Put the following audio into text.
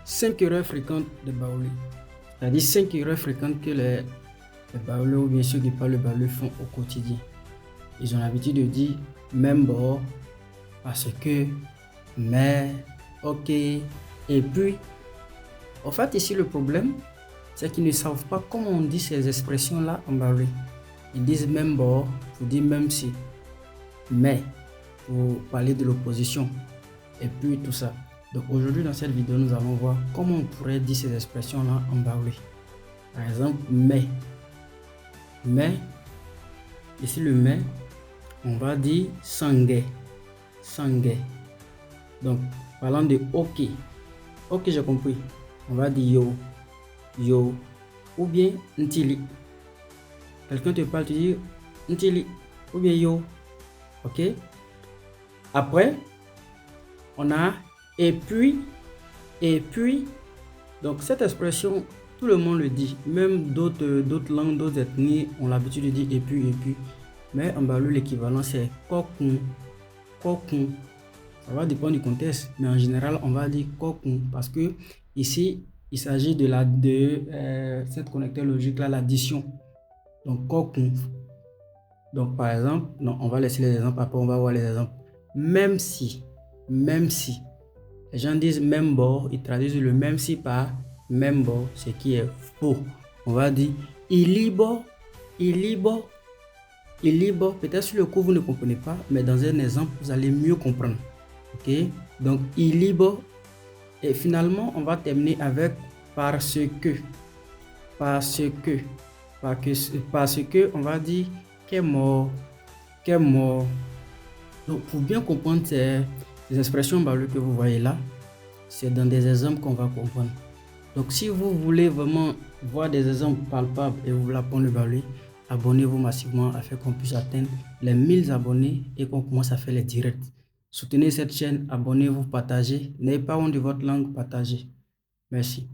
5 erreurs fréquentes de Baoulé. C'est-à-dire 5 erreurs fréquentes que les Baoulés ou bien ceux qui parlent le Baoulé font au quotidien. Ils ont l'habitude de dire même bord, parce que, mais, ok. Et puis, en fait, ici le problème, c'est qu'ils ne savent pas comment on dit ces expressions-là en Baoulé. Ils disent même bord pour dire même si, mais pour parler de l'opposition, et puis tout ça. Donc aujourd'hui dans cette vidéo, nous allons voir comment on pourrait dire ces expressions-là en Baoulé. Par exemple, mais. Mais, ici le mais, on va dire sangue. Sangue. Donc, parlant de ok. Ok, j'ai compris. On va dire yo. Yo. Ou bien ntili. Quelqu'un te parle, tu dis ntili. Ou bien yo. Ok. Après, on a et puis. Et puis. Donc, cette expression, tout le monde le dit. Même d'autres langues, d'autres ethnies ont l'habitude de dire et puis, et puis. Mais en Baoulé, l'équivalent, c'est kokun. Kokun. Ça va dépendre du contexte, mais en général, on va dire kokun parce que ici, il s'agit de cette connecteur logique-là, l'addition. Donc, kokun. Donc, par exemple, non, on va laisser les exemples, après on va voir les exemples. Même si, les gens disent même bord, ils traduisent le même si par même bord, ce qui est faux. On va dire ilibo. Peut-être sur le coup vous ne comprenez pas, mais dans un exemple vous allez mieux comprendre. Ok, donc ilibo. Et finalement on va terminer avec parce que on va dire qu'est mort. Donc pour bien comprendre ces expressions que vous voyez là, c'est dans des exemples qu'on va comprendre. Donc si vous voulez vraiment voir des exemples palpables et vous voulez apprendre le Baoulé, abonnez-vous massivement afin qu'on puisse atteindre les 1000 abonnés et qu'on commence à faire les directs. Soutenez cette chaîne, abonnez-vous, partagez. N'ayez pas honte de votre langue, partagez. Merci.